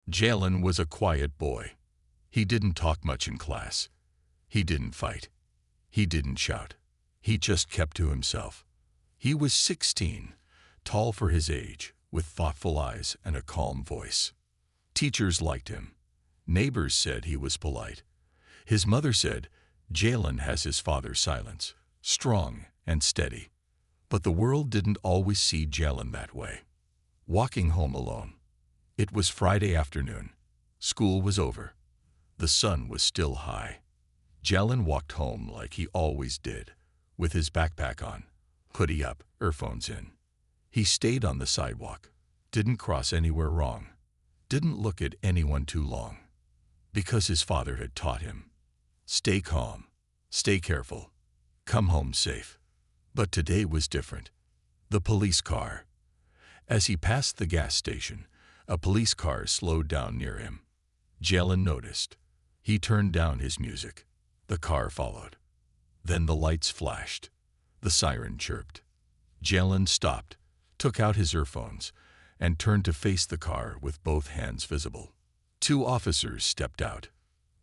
Jalen was a quiet boy. He didn't talk much in class. He didn't fight. He didn't shout. He just kept to himself. He was 16, tall for his age, with thoughtful eyes and a calm voice. Teachers liked him. Neighbors said he was polite. His mother said, "Jalen has his father's silence, strong and steady." But the world didn't always see Jalen that way. Walking home alone. It was Friday afternoon. School was over. The sun was still high. Jalen walked home like he always did, with his backpack on, hoodie up, earphones in. He stayed on the sidewalk, didn't cross anywhere wrong, didn't look at anyone too long, because his father had taught him. Stay calm, stay careful, come home safe. But today was different. The police car. As he passed the gas station, a police car slowed down near him. Jalen noticed. He turned down his music. The car followed. Then the lights flashed. The siren chirped. Jalen stopped, took out his earphones, and turned to face the car with both hands visible. Two officers stepped out.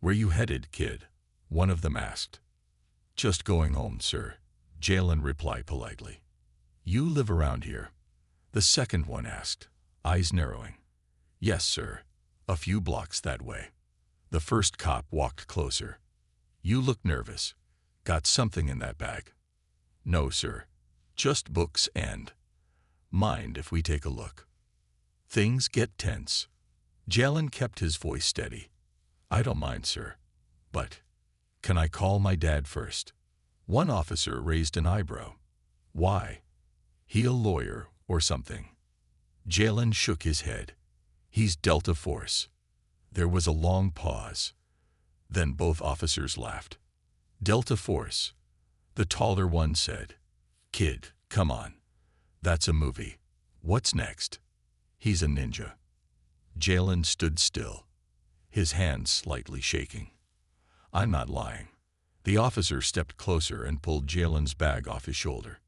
"Where you headed, kid?" one of them asked. "Just going home, sir," Jalen replied politely. "You live around here?" the second one asked, eyes narrowing. "Yes, sir. A few blocks that way." The first cop walked closer. "You look nervous. Got something in that bag?" "No, sir. Just books and—" "Mind if we take a look?" Things get tense. Jalen kept his voice steady. "I don't mind, sir. But can I call my dad first?" One officer raised an eyebrow. "Why? He a lawyer or something?" Jalen shook his head. "He's Delta Force." There was a long pause. Then both officers laughed. "Delta Force," the taller one said. "Kid, come on. That's a movie. What's next?" "He's a ninja." Jalen stood still, his hands slightly shaking. "I'm not lying." The officer stepped closer and pulled Jalen's bag off his shoulder.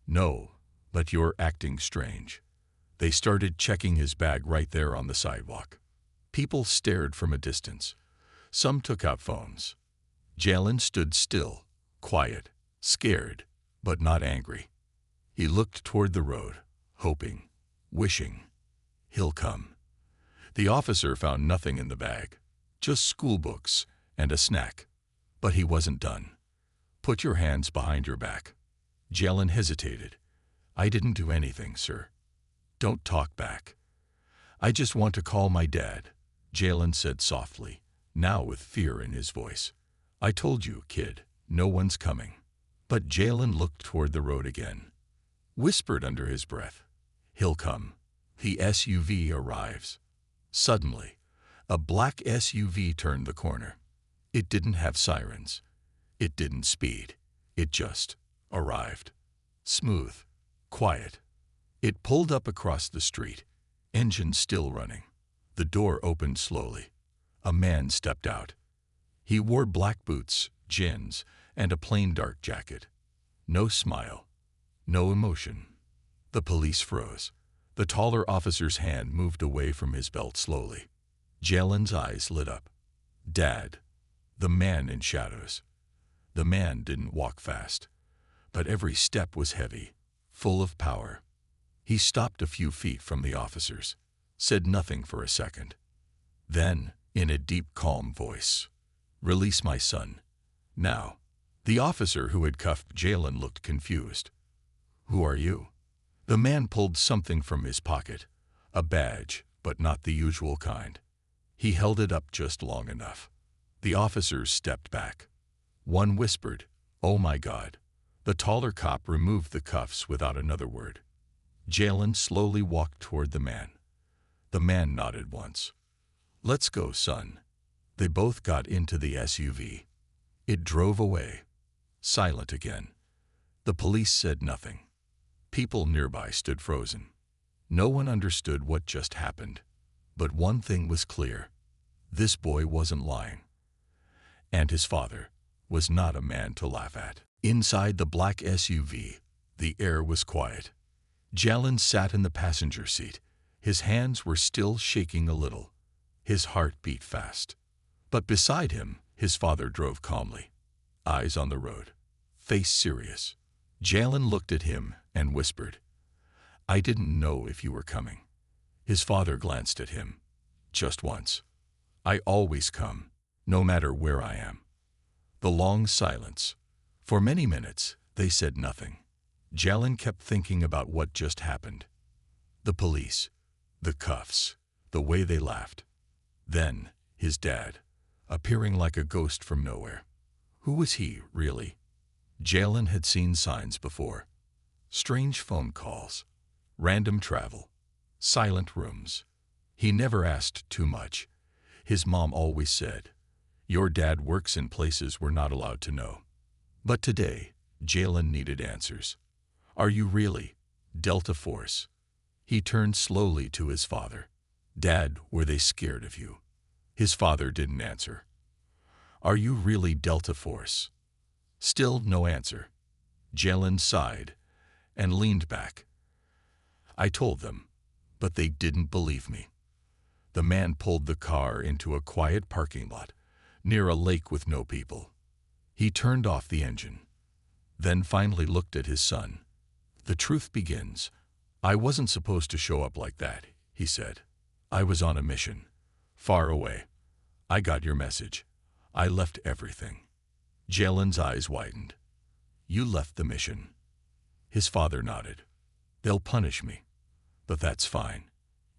"No, but you're acting strange." They started checking his bag right there on the sidewalk. People stared from a distance. Some took out phones. Jalen stood still, quiet, scared, but not angry. He looked toward the road, hoping, wishing. He'll come. The officer found nothing in the bag, just school books and a snack. But he wasn't done. "Put your hands behind your back." Jalen hesitated. "I didn't do anything, sir." "Don't talk back." "I just want to call my dad," Jalen said softly, now with fear in his voice. "I told you, kid, no one's coming." But Jalen looked toward the road again, whispered under his breath, "He'll come. The SUV arrives." Suddenly, a black SUV turned the corner. It didn't have sirens. It didn't speed. It just arrived. Smooth, quiet. It pulled up across the street, engine still running. The door opened slowly. A man stepped out. He wore black boots, jeans, and a plain dark jacket. No smile, no emotion. The police froze. The taller officer's hand moved away from his belt slowly. Jalen's eyes lit up. "Dad." The man in shadows. The man didn't walk fast, but every step was heavy, full of power. He stopped a few feet from the officers, said nothing for a second. Then, in a deep, calm voice, "Release my son. Now." The officer who had cuffed Jalen looked confused. "Who are you?" The man pulled something from his pocket, a badge, but not the usual kind. He held it up just long enough. The officers stepped back. One whispered, "Oh my God." The taller cop removed the cuffs without another word. Jalen slowly walked toward the man. The man nodded once. "Let's go, son." They both got into the SUV. It drove away. Silent again. The police said nothing. People nearby stood frozen. No one understood what just happened. But one thing was clear. This boy wasn't lying. And his father was not a man to laugh at. Inside the black SUV, the air was quiet. Jalen sat in the passenger seat. His hands were still shaking a little. His heart beat fast. But beside him, his father drove calmly, eyes on the road, face serious. Jalen looked at him and whispered, "I didn't know if you were coming." His father glanced at him. "Just once. I always come, no matter where I am." The long silence. For many minutes, they said nothing. Jalen kept thinking about what just happened. The police, the cuffs, the way they laughed. Then, his dad, appearing like a ghost from nowhere. Who was he, really? Jalen had seen signs before. Strange phone calls, random travel, silent rooms. He never asked too much. His mom always said, "Your dad works in places we're not allowed to know." But today, Jalen needed answers. "Are you really Delta Force?" He turned slowly to his father. "Dad, were they scared of you?" His father didn't answer. "Are you really Delta Force?" Still no answer. Jalen sighed and leaned back. "I told them, but they didn't believe me." The man pulled the car into a quiet parking lot near a lake with no people. He turned off the engine, then finally looked at his son. "The truth begins. I wasn't supposed to show up like that," he said. "I was on a mission, far away. I got your message. I left everything." Jalen's eyes widened. "You left the mission?" His father nodded. "They'll punish me, but that's fine.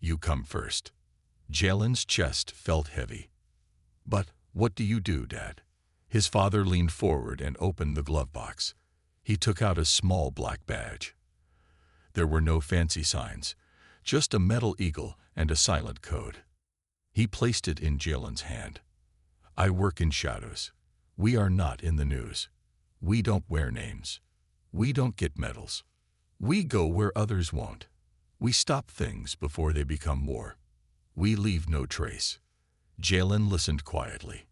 You come first." Jalen's chest felt heavy. "But what do you do, Dad?" His father leaned forward and opened the glove box. He took out a small black badge. There were no fancy signs, just a metal eagle and a silent code. He placed it in Jalen's hand. "I work in shadows. We are not in the news. We don't wear names. We don't get medals. We go where others won't. We stop things before they become war. We leave no trace." Jalen listened quietly.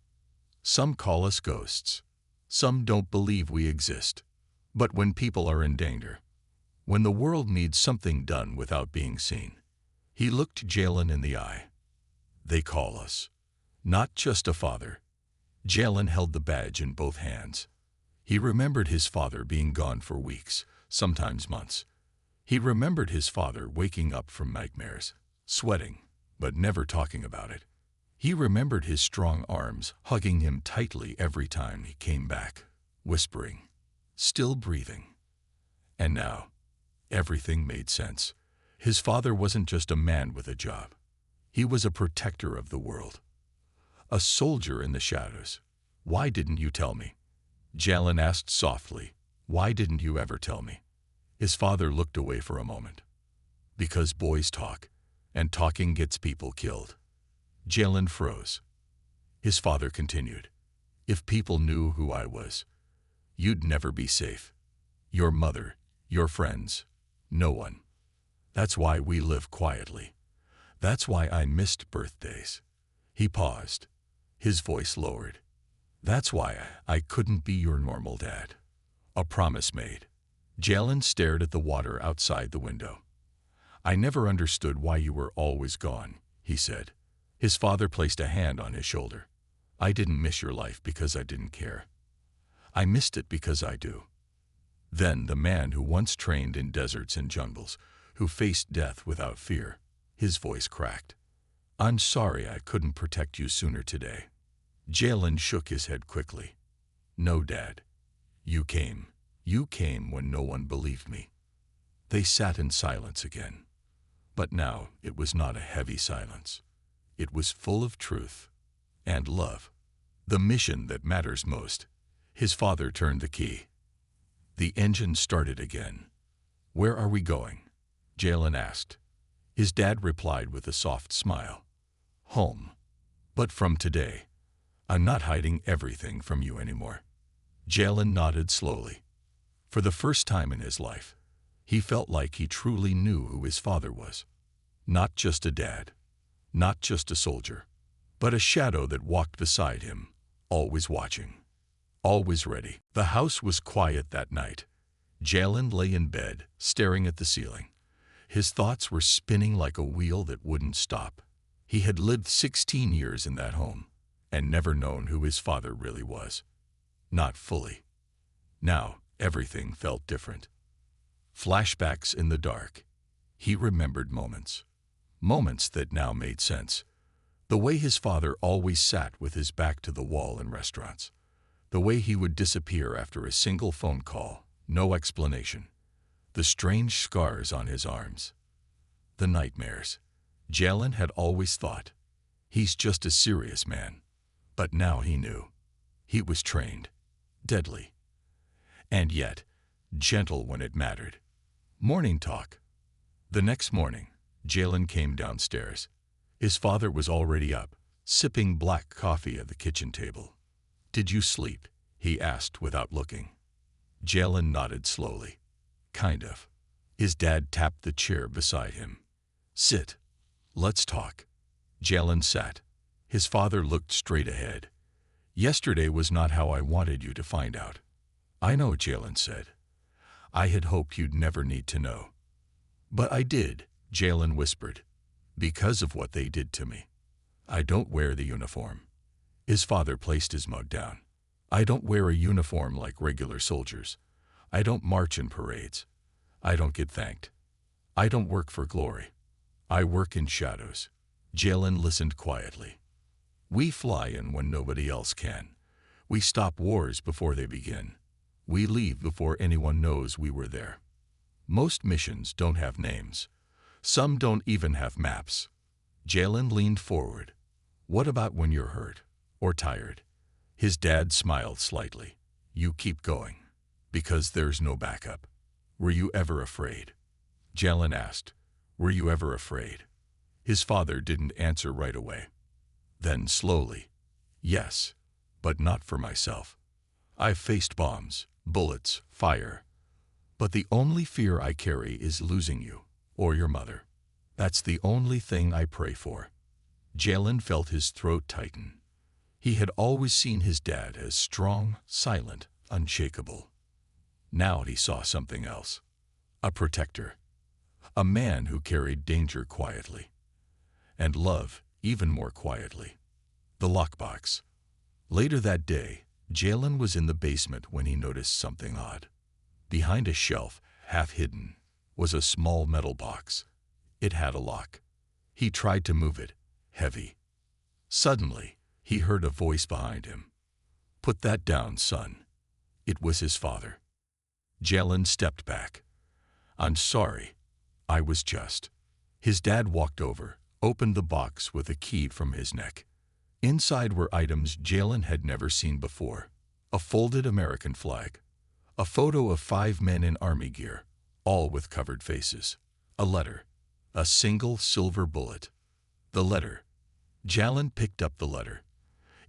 "Some call us ghosts. Some don't believe we exist. But when people are in danger, when the world needs something done without being seen," he looked Jalen in the eye. "They call us. Not just a father." Jalen held the badge in both hands. He remembered his father being gone for weeks, sometimes months. He remembered his father waking up from nightmares, sweating, but never talking about it. He remembered his strong arms hugging him tightly every time he came back, whispering, "Still breathing." And now, everything made sense. His father wasn't just a man with a job. He was a protector of the world. A soldier in the shadows. "Why didn't you tell me?" Jalen asked softly. "Why didn't you ever tell me?" His father looked away for a moment. "Because boys talk, and talking gets people killed." Jalen froze. His father continued, "If people knew who I was, you'd never be safe. Your mother, your friends, no one. That's why we live quietly. That's why I missed birthdays." He paused, his voice lowered. "That's why I couldn't be your normal dad." A promise made. Jalen stared at the water outside the window. "I never understood why you were always gone," he said. His father placed a hand on his shoulder. "I didn't miss your life because I didn't care. I missed it because I do." Then the man who once trained in deserts and jungles, who faced death without fear, his voice cracked. "I'm sorry I couldn't protect you sooner today." Jalen shook his head quickly. "No, Dad. You came. You came when no one believed me." They sat in silence again. But now it was not a heavy silence. It was full of truth and love. The mission that matters most. His father turned the key. The engine started again. "Where are we going?" Jalen asked. His dad replied with a soft smile. "Home. But from today, I'm not hiding everything from you anymore." Jalen nodded slowly. For the first time in his life, he felt like he truly knew who his father was. Not just a dad, not just a soldier, but a shadow that walked beside him, always watching, always ready. The house was quiet that night. Jalen lay in bed, staring at the ceiling. His thoughts were spinning like a wheel that wouldn't stop. He had lived 16 years in that home and never known who his father really was. Not fully. Now, everything felt different. Flashbacks in the dark. He remembered moments. Moments that now made sense. The way his father always sat with his back to the wall in restaurants. The way he would disappear after a single phone call, no explanation. The strange scars on his arms. The nightmares. Jalen had always thought, he's just a serious man. But now he knew. He was trained. Deadly. And yet, gentle when it mattered. Morning talk. The next morning, Jalen came downstairs. His father was already up, sipping black coffee at the kitchen table. "Did you sleep?" he asked without looking. Jalen nodded slowly. "Kind of." His dad tapped the chair beside him. "Sit. Let's talk." Jalen sat. His father looked straight ahead. "Yesterday was not how I wanted you to find out." "I know," Jalen said. "I had hoped you'd never need to know." "But I did," Jalen whispered, "because of what they did to me. I don't wear the uniform." His father placed his mug down. "I don't wear a uniform like regular soldiers. I don't march in parades. I don't get thanked. I don't work for glory. I work in shadows." Jalen listened quietly. "We fly in when nobody else can. We stop wars before they begin. We leave before anyone knows we were there. Most missions don't have names. Some don't even have maps." Jalen leaned forward. "What about when you're hurt or tired?" His dad smiled slightly. "You keep going, because there's no backup." "Were you ever afraid?" Jalen asked. "Were you ever afraid?" His father didn't answer right away. Then slowly, "Yes, but not for myself. I've faced bombs, bullets, fire. But the only fear I carry is losing you, or your mother. That's the only thing I pray for." Jalen felt his throat tighten. He had always seen his dad as strong, silent, unshakable. Now he saw something else. A protector. A man who carried danger quietly. And love even more quietly. The lockbox. Later that day, Jalen was in the basement when he noticed something odd. Behind a shelf, half hidden, was a small metal box. It had a lock. He tried to move it, heavy. Suddenly, he heard a voice behind him. "Put that down, son." It was his father. Jalen stepped back. "I'm sorry. I was just." His dad walked over, opened the box with a key from his neck. Inside were items Jalen had never seen before. A folded American flag. A photo of 5 men in army gear, all with covered faces. A letter. A single silver bullet. The letter. Jalen picked up the letter.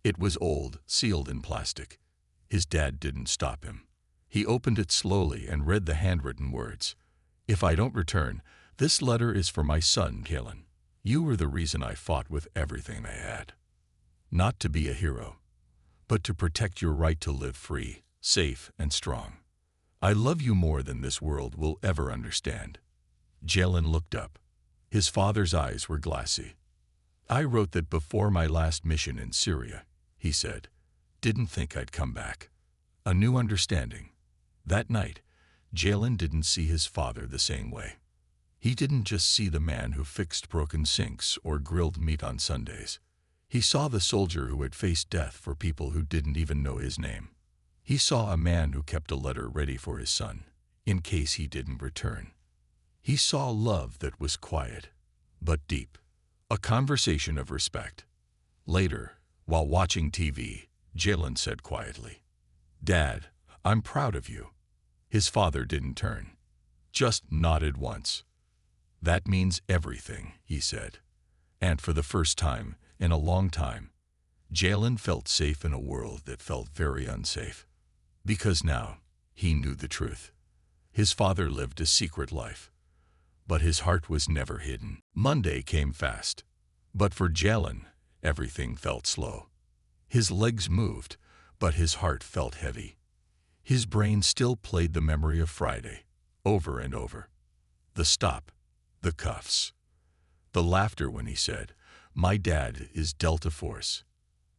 It was old, sealed in plastic. His dad didn't stop him. He opened it slowly and read the handwritten words. "If I don't return, this letter is for my son, Jalen. You were the reason I fought with everything I had. Not to be a hero, but to protect your right to live free, safe, and strong. I love you more than this world will ever understand." Jalen looked up. His father's eyes were glassy. "I wrote that before my last mission in Syria," he said. "Didn't think I'd come back. A new understanding." That night, Jalen didn't see his father the same way. He didn't just see the man who fixed broken sinks or grilled meat on Sundays. He saw the soldier who had faced death for people who didn't even know his name. He saw a man who kept a letter ready for his son, in case he didn't return. He saw love that was quiet, but deep. A conversation of respect. Later, while watching TV, Jalen said quietly, "Dad, I'm proud of you." His father didn't turn, just nodded once. "That means everything," he said. And for the first time in a long time, Jalen felt safe in a world that felt very unsafe. Because now, he knew the truth. His father lived a secret life, but his heart was never hidden. Monday came fast, but for Jalen, everything felt slow. His legs moved, but his heart felt heavy. His brain still played the memory of Friday, over and over. The stop, the cuffs, the laughter when he said, My dad is Delta Force.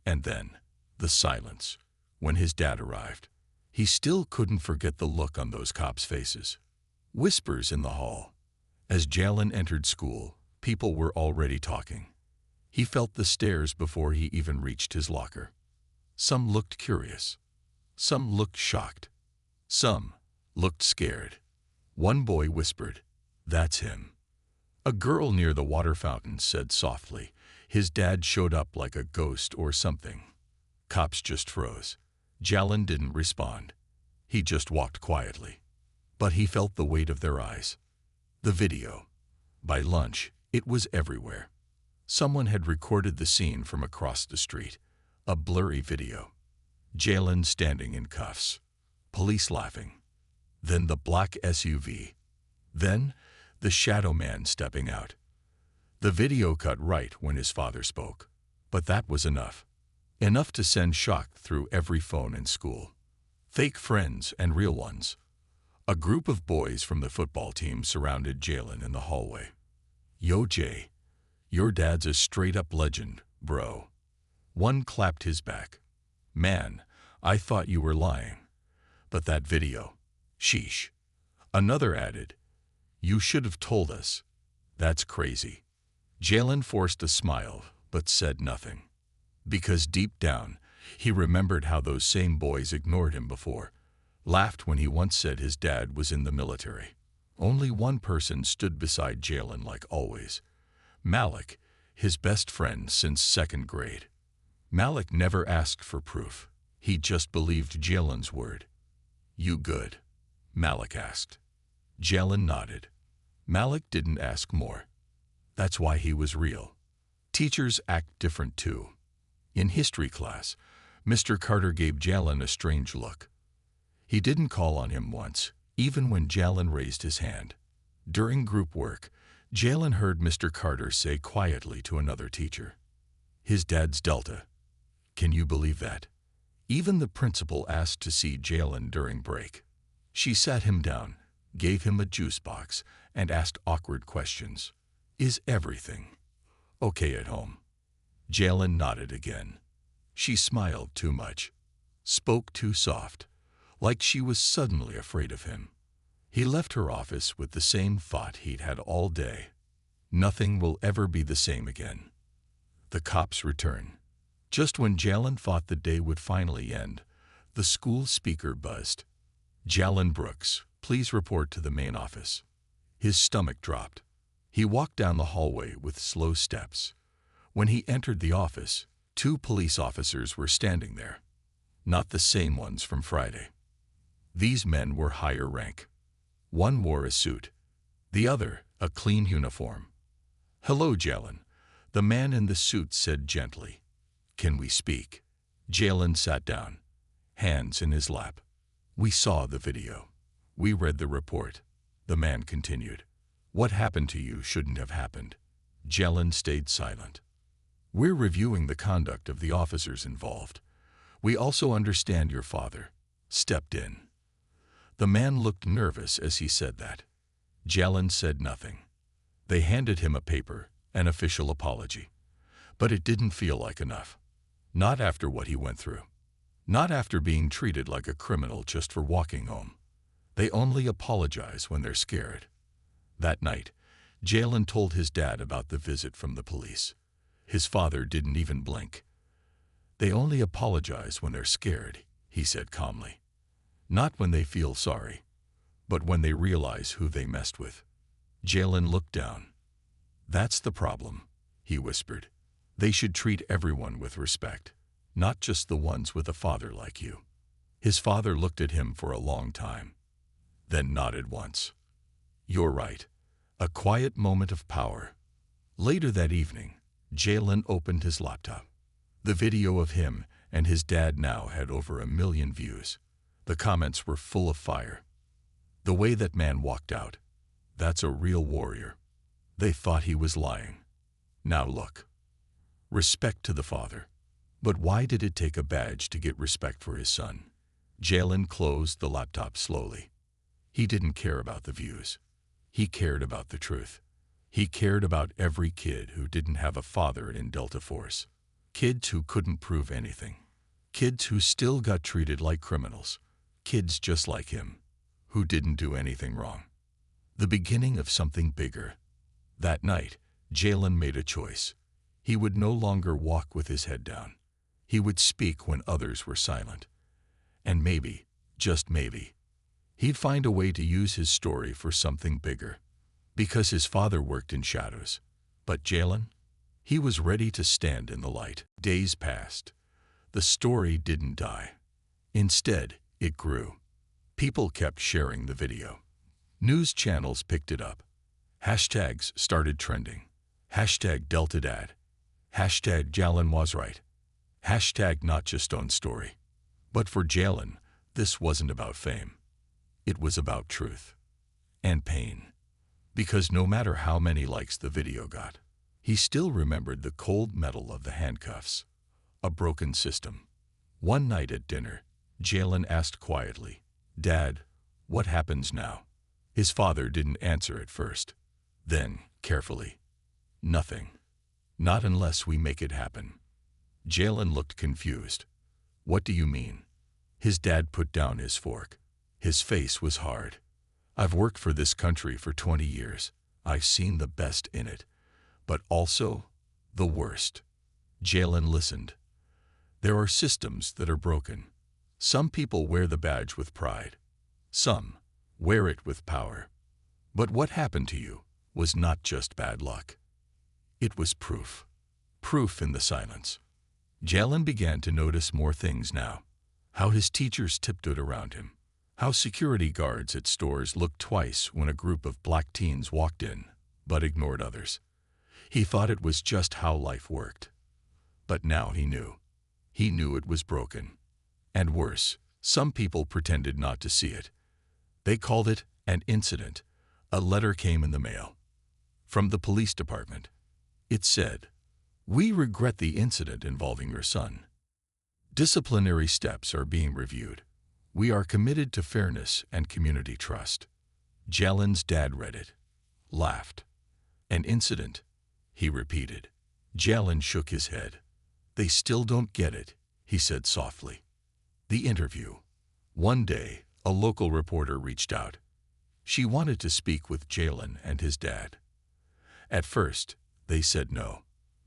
And then, the silence. When his dad arrived, he still couldn't forget the look on those cops' faces. Whispers in the hall. As Jalen entered school, people were already talking. He felt the stares before he even reached his locker. Some looked curious. Some looked shocked. Some looked scared. One boy whispered, "That's him." A girl near the water fountain said softly, "His dad showed up like a ghost or something." Cops just froze. Jalen didn't respond. He just walked quietly. But he felt the weight of their eyes. The video. By lunch, it was everywhere. Someone had recorded the scene from across the street. A blurry video. Jalen standing in cuffs. Police laughing. Then the black SUV. Then the shadow man stepping out. The video cut right when his father spoke. But that was enough. Enough to send shock through every phone in school. Fake friends and real ones. A group of boys from the football team surrounded Jalen in the hallway. "Yo, Jay, your dad's a straight-up legend, bro." One clapped his back. "Man, I thought you were lying. But that video, sheesh." Another added, "You should have told us. That's crazy." Jalen forced a smile, but said nothing. Because deep down, he remembered how those same boys ignored him before, laughed when he once said his dad was in the military. Only one person stood beside Jalen like always. Malik, his best friend since second grade. Malik never asked for proof. He just believed Jalen's word. "You good?" Malik asked. Jalen nodded. Malik didn't ask more. That's why he was real. Teachers act different too. In history class, Mr. Carter gave Jalen a strange look. He didn't call on him once, even when Jalen raised his hand. During group work, Jalen heard Mr. Carter say quietly to another teacher, "His dad's Delta." Can you believe that? Even the principal asked to see Jalen during break. She sat him down, gave him a juice box, and asked awkward questions. "Is everything okay at home?" Jalen nodded again. She smiled too much, spoke too soft, like she was suddenly afraid of him. He left her office with the same thought he'd had all day. Nothing will ever be the same again. The cops return. Just when Jalen thought the day would finally end, the school speaker buzzed. "Jalen Brooks, please report to the main office." His stomach dropped. He walked down the hallway with slow steps. When he entered the office, 2 police officers were standing there. Not the same ones from Friday. These men were higher rank. One wore a suit. The other, a clean uniform. "Hello, Jalen," the man in the suit said gently. "Can we speak?" Jalen sat down, hands in his lap. "We saw the video. We read the report." The man continued. "What happened to you shouldn't have happened." Jalen stayed silent. "We're reviewing the conduct of the officers involved. We also understand your father stepped in." The man looked nervous as he said that. Jalen said nothing. They handed him a paper, an official apology. But it didn't feel like enough. Not after what he went through. Not after being treated like a criminal just for walking home. They only apologize when they're scared. That night, Jalen told his dad about the visit from the police. His father didn't even blink. "They only apologize when they're scared," he said calmly. "Not when they feel sorry, but when they realize who they messed with." Jalen looked down. "That's the problem," he whispered. "They should treat everyone with respect, not just the ones with a father like you." His father looked at him for a long time, then nodded once. "You're right." A quiet moment of power. Later that evening, Jalen opened his laptop. The video of him and his dad now had over 1 million views. The comments were full of fire. "The way that man walked out, that's a real warrior. They thought he was lying. Now look." Respect to the father. But why did it take a badge to get respect for his son? Jalen closed the laptop slowly. He didn't care about the views. He cared about the truth. He cared about every kid who didn't have a father in Delta Force. Kids who couldn't prove anything. Kids who still got treated like criminals. Kids just like him, who didn't do anything wrong. The beginning of something bigger. That night, Jalen made a choice. He would no longer walk with his head down. He would speak when others were silent. And maybe, just maybe, he'd find a way to use his story for something bigger. Because his father worked in shadows. But Jalen? He was ready to stand in the light. Days passed. The story didn't die. Instead, it grew. People kept sharing the video. News channels picked it up. Hashtags started trending. Hashtag Delta Dad. Hashtag Jalen was right. Hashtag not just own story. But for Jalen, this wasn't about fame. It was about truth. And pain. Because no matter how many likes the video got, he still remembered the cold metal of the handcuffs. A broken system. One night at dinner, Jalen asked quietly, "Dad, what happens now?" His father didn't answer at first. Then, carefully, "Nothing. Not unless we make it happen." Jalen looked confused. "What do you mean?" His dad put down his fork. His face was hard. "I've worked for this country for 20 years. I've seen the best in it, but also the worst." Jalen listened. There are systems that are broken. Some people wear the badge with pride. Some wear it with power. But what happened to you was not just bad luck. It was proof. Proof in the silence. Jalen began to notice more things now. How his teachers tiptoed around him. How security guards at stores looked twice when a group of black teens walked in, but ignored others. He thought it was just how life worked. But now he knew. He knew it was broken. And worse, some people pretended not to see it. They called it an incident. A letter came in the mail. From the police department. It said, "We regret the incident involving your son. Disciplinary steps are being reviewed. We are committed to fairness and community trust." Jalen's dad read it. Laughed. "An incident," he repeated. Jalen shook his head. "They still don't get it," he said softly. The interview. One day, a local reporter reached out. She wanted to speak with Jalen and his dad. At first, they said no.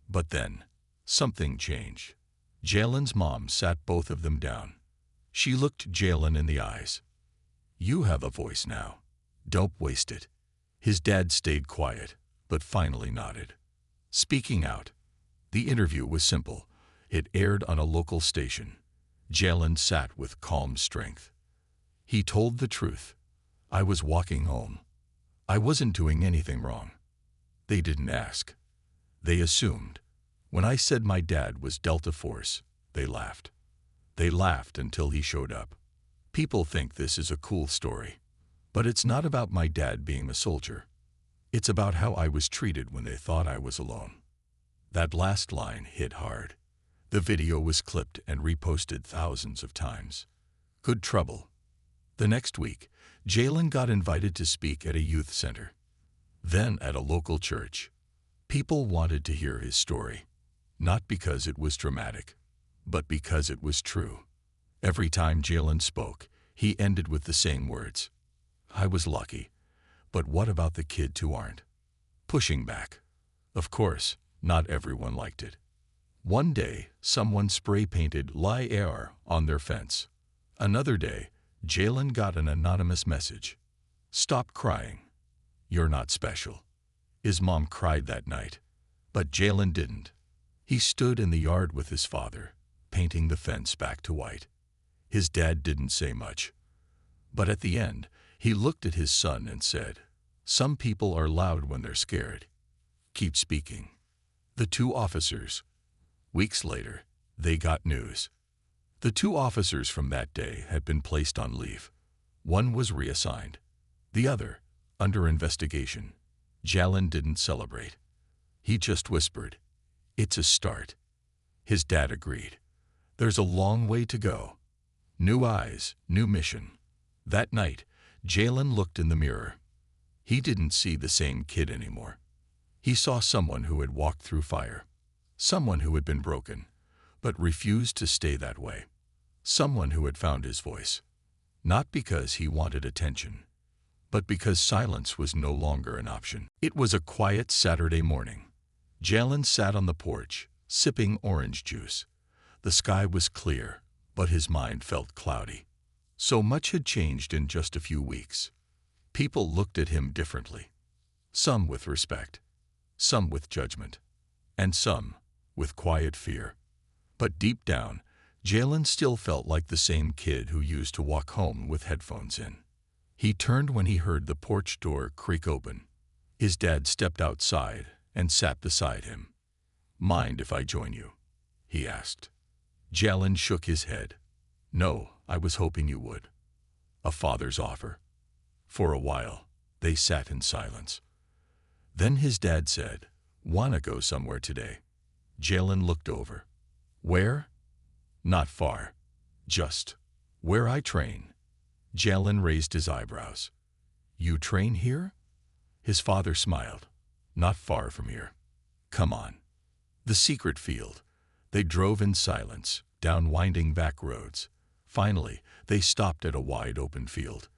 But then, something changed. Jalen's mom sat both of them down. She looked Jalen in the eyes. "You have a voice now. Don't waste it." His dad stayed quiet, but finally nodded. Speaking out. The interview was simple. It aired on a local station. Jalen sat with calm strength. He told the truth. "I was walking home. I wasn't doing anything wrong. They didn't ask. They assumed. When I said my dad was Delta Force, they laughed. They laughed until he showed up. People think this is a cool story. But it's not about my dad being a soldier. It's about how I was treated when they thought I was alone." That last line hit hard. The video was clipped and reposted thousands of times. Good trouble. The next week, Jalen got invited to speak at a youth center. Then at a local church. People wanted to hear his story. Not because it was dramatic, but because it was true. Every time Jalen spoke, he ended with the same words. "I was lucky. But what about the kids who aren't?" Pushing back. Of course, not everyone liked it. One day, someone spray-painted "Lie Air" on their fence. Another day, Jalen got an anonymous message. "Stop crying. You're not special." His mom cried that night. But Jalen didn't. He stood in the yard with his father, painting the fence back to white. His dad didn't say much. But at the end, he looked at his son and said, "Some people are loud when they're scared. Keep speaking." The two officers. Weeks later, they got news. The two officers from that day had been placed on leave. One was reassigned. The other, under investigation. Jalen didn't celebrate. He just whispered, "It's a start." His dad agreed. "There's a long way to go. New eyes, new mission." That night, Jalen looked in the mirror. He didn't see the same kid anymore. He saw someone who had walked through fire, someone who had been broken, but refused to stay that way, someone who had found his voice, not because he wanted attention, but because silence was no longer an option. It was a quiet Saturday morning. Jalen sat on the porch, sipping orange juice. The sky was clear, but his mind felt cloudy. So much had changed in just a few weeks. People looked at him differently. Some with respect, some with judgment, and some with quiet fear. But deep down, Jalen still felt like the same kid who used to walk home with headphones in. He turned when he heard the porch door creak open. His dad stepped outside and sat beside him. "Mind if I join you?" he asked. Jalen shook his head. "No, I was hoping you would." A father's offer. For a while, they sat in silence. Then his dad said, "Wanna go somewhere today?" Jalen looked over. "Where?" "Not far. Just where I train." Jalen raised his eyebrows. "You train here?" His father smiled. "Not far from here. Come on." The secret field. They drove in silence, down winding back roads. Finally, they stopped at a wide open field.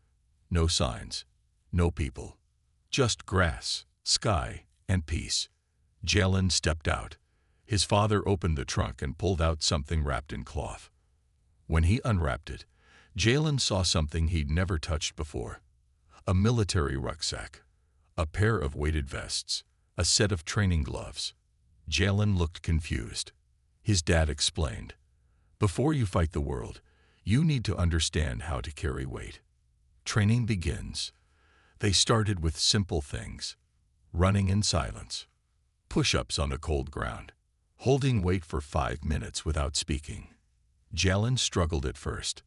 No signs, no people, just grass, sky, and peace. Jalen stepped out. His father opened the trunk and pulled out something wrapped in cloth. When he unwrapped it, Jalen saw something he'd never touched before. A military rucksack, a pair of weighted vests, a set of training gloves. Jalen looked confused. His dad explained, "Before you fight the world, you need to understand how to carry weight. Training begins." They started with simple things: running in silence, push-ups on the cold ground, holding weight for 5 minutes without speaking. Jalen struggled at first.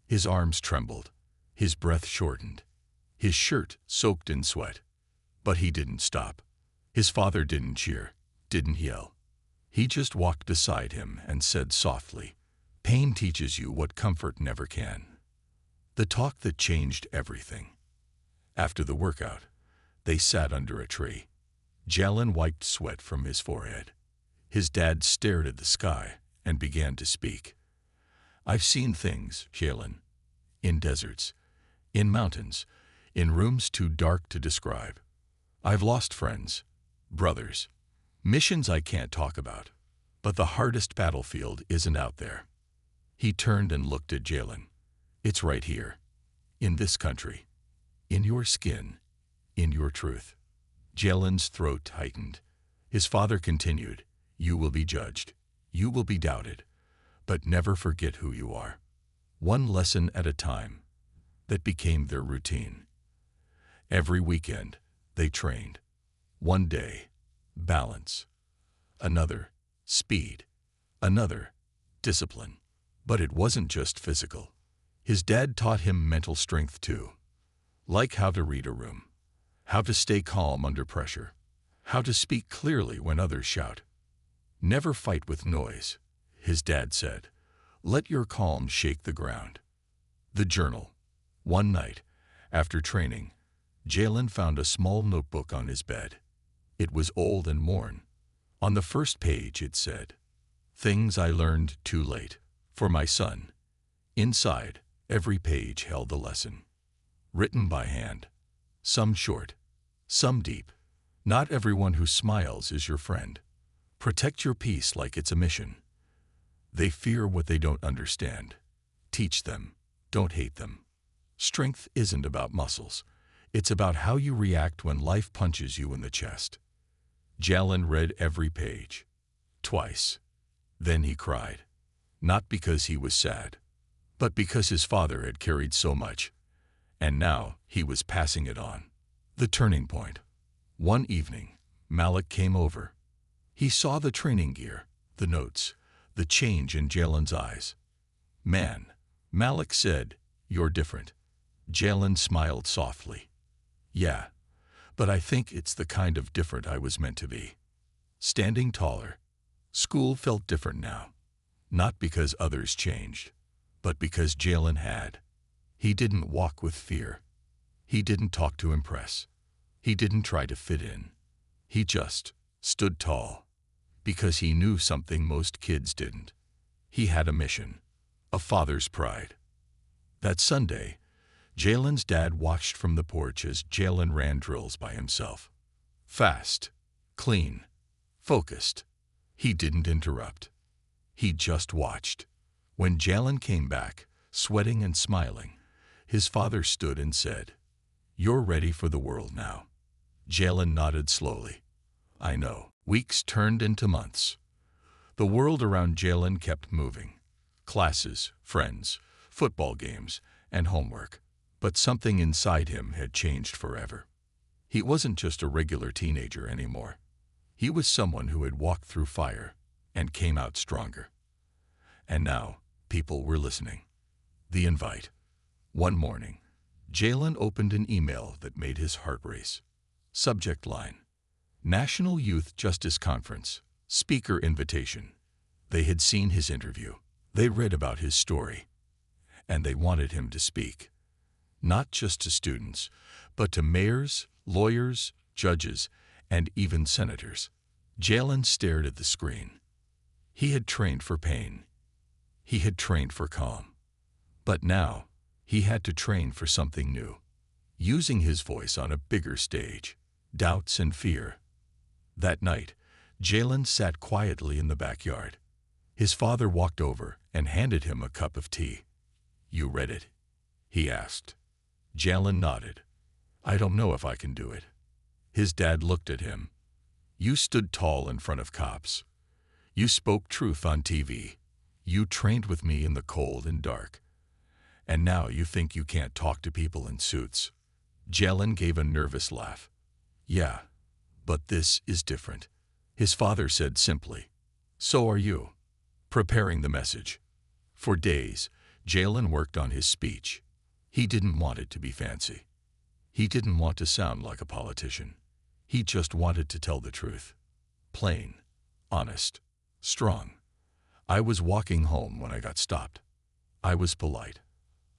His arms trembled, his breath shortened, his shirt soaked in sweat. But he didn't stop. His father didn't cheer, didn't yell. He just walked beside him and said softly, "Pain teaches you what comfort never can." The talk that changed everything. After the workout, they sat under a tree. Jalen wiped sweat from his forehead. His dad stared at the sky and began to speak. "I've seen things, Jalen. In deserts, in mountains, in rooms too dark to describe. I've lost friends, brothers, missions I can't talk about. But the hardest battlefield isn't out there." He turned and looked at Jalen. "It's right here, in this country, in your skin, in your truth." Jalen's throat tightened. His father continued, "You will be judged, you will be doubted, but never forget who you are. One lesson at a time." That became their routine. Every weekend, they trained. One day, balance. Another, speed. Another, discipline. But it wasn't just physical. His dad taught him mental strength too. Like how to read a room, how to stay calm under pressure, how to speak clearly when others shout. "Never fight with noise," his dad said. "Let your calm shake the ground." The journal. One night, after training, Jalen found a small notebook on his bed. It was old and worn. On the first page it said, "Things I learned too late, for my son." Inside, every page held a lesson. Written by hand. Some short, some deep. Not everyone who smiles is your friend. Protect your peace like it's a mission. They fear what they don't understand. Teach them, don't hate them. Strength isn't about muscles. It's about how you react when life punches you in the chest. Jalen read every page. Twice. Then he cried. Not because he was sad, but because his father had carried so much, and now he was passing it on. The turning point. One evening, Malik came over. He saw the training gear, the notes, the change in Jalen's eyes. "Man," Malik said, "you're different." Jalen smiled softly. "Yeah, but I think it's the kind of different I was meant to be." Standing taller. School felt different now. Not because others changed, but because Jalen had. He didn't walk with fear. He didn't talk to impress. He didn't try to fit in. He just stood tall because he knew something most kids didn't. He had a mission, a father's pride. That Sunday, Jalen's dad watched from the porch as Jalen ran drills by himself. Fast, clean, focused. He didn't interrupt. He just watched. When Jalen came back, sweating and smiling, his father stood and said, "You're ready for the world now." Jalen nodded slowly. "I know." Weeks turned into months. The world around Jalen kept moving. Classes, friends, football games, and homework. But something inside him had changed forever. He wasn't just a regular teenager anymore. He was someone who had walked through fire and came out stronger. And now, people were listening. The invite. One morning, Jalen opened an email that made his heart race. Subject line: National Youth Justice Conference, speaker invitation. They had seen his interview. They read about his story. And they wanted him to speak. Not just to students, but to mayors, lawyers, judges, and even senators. Jalen stared at the screen. He had trained for pain. He had trained for calm. But now, he had to train for something new. Using his voice on a bigger stage. Doubts and fear. That night, Jalen sat quietly in the backyard. His father walked over and handed him a cup of tea. "You read it?" he asked. Jalen nodded. "I don't know if I can do it." His dad looked at him. "You stood tall in front of cops. You spoke truth on TV. You trained with me in the cold and dark. And now you think you can't talk to people in suits." Jalen gave a nervous laugh. "Yeah, but this is different." His father said simply, "So are you." Preparing the message. For days, Jalen worked on his speech. He didn't want it to be fancy. He didn't want to sound like a politician. He just wanted to tell the truth. Plain, honest, strong. "I was walking home when I got stopped. I was polite.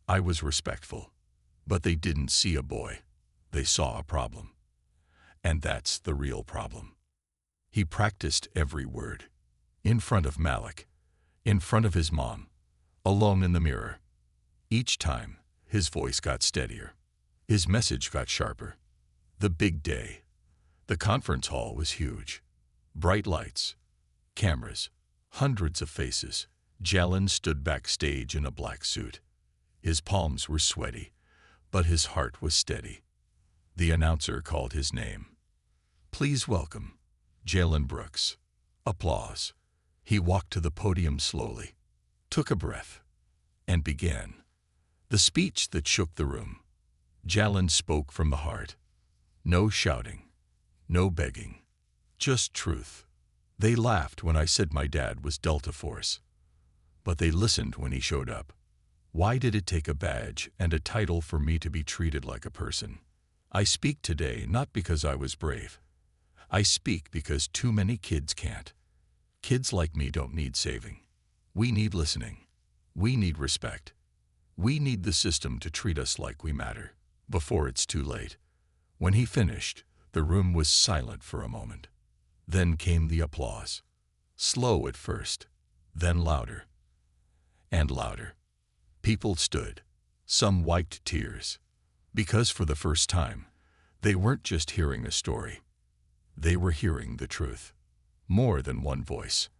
I was respectful. But they didn't see a boy. They saw a problem. And that's the real problem." He practiced every word. In front of Malik. In front of his mom. Alone in the mirror. Each time, his voice got steadier. His message got sharper. The big day. The conference hall was huge. Bright lights. Cameras. Hundreds of faces. Jalen stood backstage in a black suit. His palms were sweaty, but his heart was steady. The announcer called his name. "Please welcome, Jalen Brooks." Applause. He walked to the podium slowly, took a breath, and began. The speech that shook the room. Jalen spoke from the heart. No shouting, no begging, just truth. They laughed when I said my dad was Delta Force. But they listened when he showed up. Why did it take a badge and a title for me to be treated like a person? I speak today not because I was brave. I speak because too many kids can't. Kids like me don't need saving. We need listening. We need respect. We need the system to treat us like we matter, before it's too late. When he finished, the room was silent for a moment. Then came the applause. Slow at first, then louder. And louder. People stood. Some wiped tears. Because for the first time, they weren't just hearing a story. They were hearing the truth. More than one voice.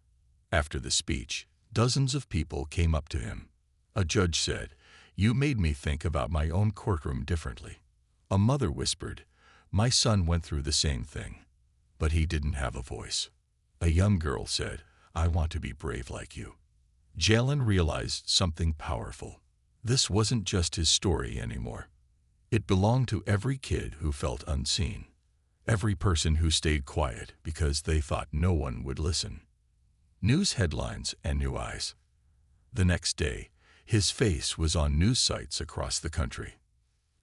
After the speech, dozens of people came up to him. A judge said, "You made me think about my own courtroom differently." A mother whispered, "My son went through the same thing, but he didn't have a voice." A young girl said, "I want to be brave like you." Jalen realized something powerful. This wasn't just his story anymore. It belonged to every kid who felt unseen. Every person who stayed quiet because they thought no one would listen. News headlines and new eyes. The next day, his face was on news sites across the country.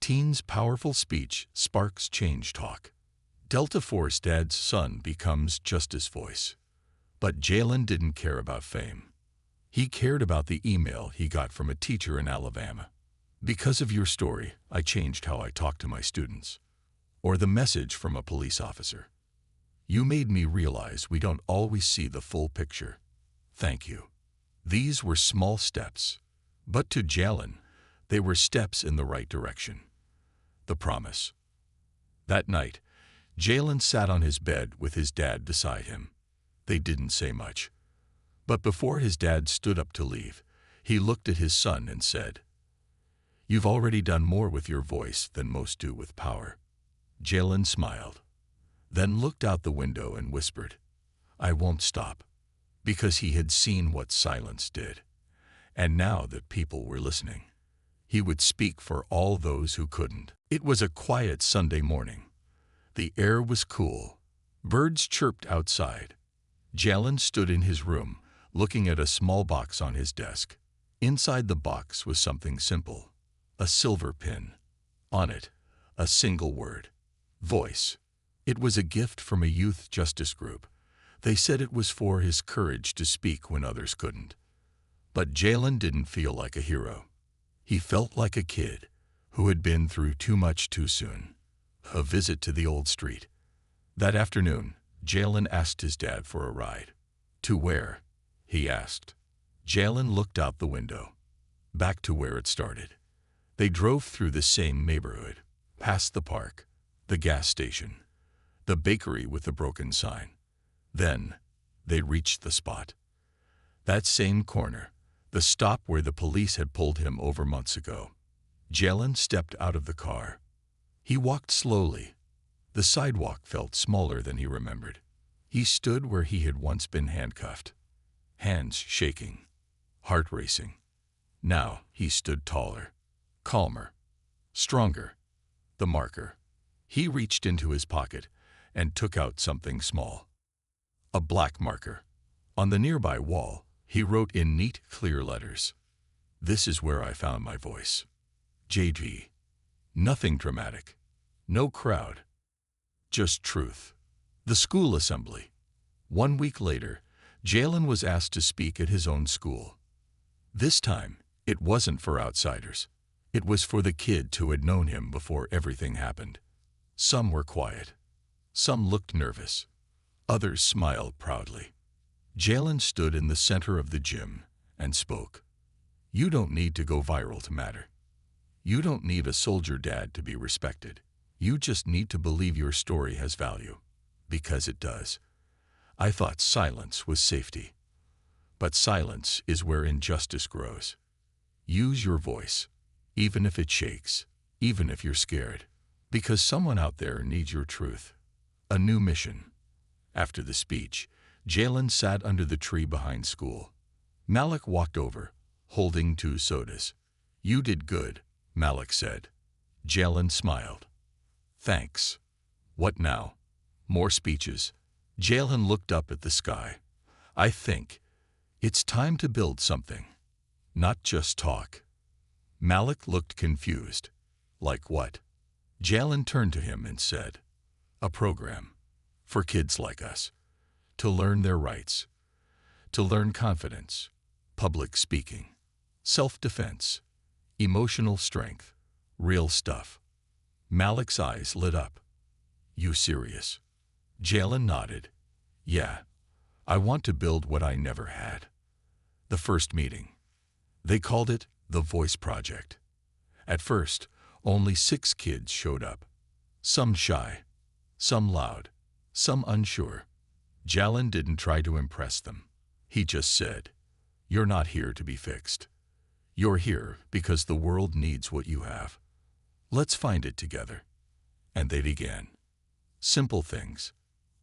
Teen's powerful speech sparks change talk. Delta Force dad's son becomes Justice Voice. But Jalen didn't care about fame. He cared about the email he got from a teacher in Alabama. "Because of your story, I changed how I talk to my students." Or the message from a police officer. You made me realize we don't always see the full picture. Thank you. These were small steps, but to Jalen, they were steps in the right direction. The promise. That night, Jalen sat on his bed with his dad beside him. They didn't say much. But before his dad stood up to leave, he looked at his son and said, "You've already done more with your voice than most do with power." Jalen smiled, then looked out the window and whispered, "I won't stop," because he had seen what silence did. And now that people were listening, he would speak for all those who couldn't. It was a quiet Sunday morning. The air was cool. Birds chirped outside. Jalen stood in his room, looking at a small box on his desk. Inside the box was something simple, a silver pin. On it, a single word, voice. It was a gift from a youth justice group. They said it was for his courage to speak when others couldn't. But Jalen didn't feel like a hero. He felt like a kid who had been through too much too soon. A visit to the old street. That afternoon, Jalen asked his dad for a ride. To where? He asked. Jalen looked out the window. Back to where it started. They drove through the same neighborhood, past the park, the gas station, the bakery with the broken sign. Then, they reached the spot. That same corner, the stop where the police had pulled him over months ago. Jalen stepped out of the car. He walked slowly. The sidewalk felt smaller than he remembered. He stood where he had once been handcuffed, hands shaking, heart racing. Now he stood taller, calmer, stronger. The marker. He reached into his pocket and took out something small. A black marker. On the nearby wall, he wrote in neat, clear letters, "This is where I found my voice. JG." Nothing dramatic. No crowd. Just truth. The school assembly. 1 week later, Jalen was asked to speak at his own school. This time, it wasn't for outsiders. It was for the kids who had known him before everything happened. Some were quiet. Some looked nervous. Others smiled proudly. Jalen stood in the center of the gym and spoke. You don't need to go viral to matter. You don't need a soldier dad to be respected. You just need to believe your story has value. Because it does. I thought silence was safety. But silence is where injustice grows. Use your voice, even if it shakes, even if you're scared. Because someone out there needs your truth. A new mission. After the speech, Jalen sat under the tree behind school. Malik walked over, holding 2 sodas. You did good, Malik said. Jalen smiled. Thanks. What now? More speeches. Jalen looked up at the sky. I think it's time to build something, not just talk. Malik looked confused. Like what? Jalen turned to him and said, a program for kids like us, to learn their rights, to learn confidence, public speaking, self-defense, emotional strength, real stuff. Malik's eyes lit up. You serious? Jalen nodded. Yeah, I want to build what I never had. The first meeting. They called it the Voice Project. At first, only 6 kids showed up. Some shy, some loud, some unsure. Jalen didn't try to impress them. He just said, you're not here to be fixed. You're here because the world needs what you have. Let's find it together. And they began. Simple things.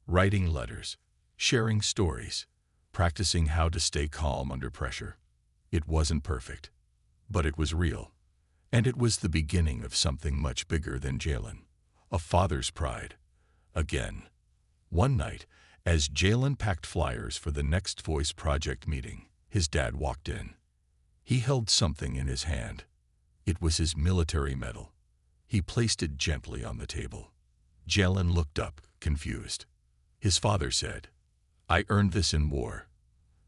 Writing letters, sharing stories, practicing how to stay calm under pressure. It wasn't perfect, but it was real. And it was the beginning of something much bigger than Jalen. A father's pride. Again. One night, as Jalen packed flyers for the next Voice Project meeting, his dad walked in. He held something in his hand. It was his military medal. He placed it gently on the table. Jalen looked up, confused. His father said, I earned this in war.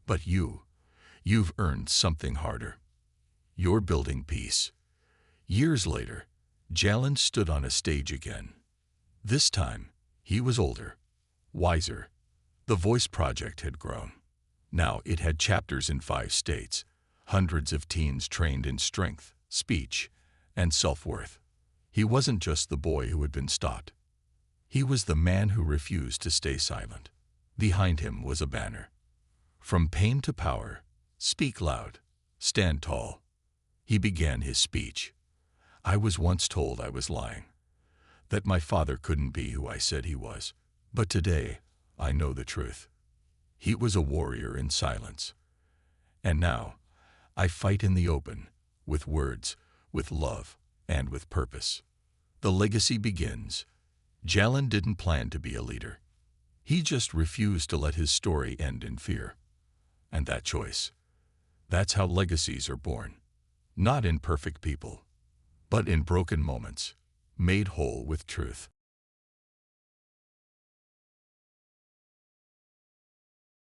But you've earned something harder. You're building peace. Years later, Jalen stood on a stage again. This time, he was older, wiser. The Voice Project had grown. Now it had chapters in 5 states, hundreds of teens trained in strength, speech, and self-worth. He wasn't just the boy who had been stopped. He was the man who refused to stay silent. Behind him was a banner. From pain to power, speak loud, stand tall. He began his speech. I was once told I was lying, that my father couldn't be who I said he was. But today, I know the truth. He was a warrior in silence. And now, I fight in the open, with words, with love, and with purpose. The legacy begins. Jalen didn't plan to be a leader. He just refused to let his story end in fear. And that choice, that's how legacies are born. Not in perfect people, but in broken moments, made whole with truth.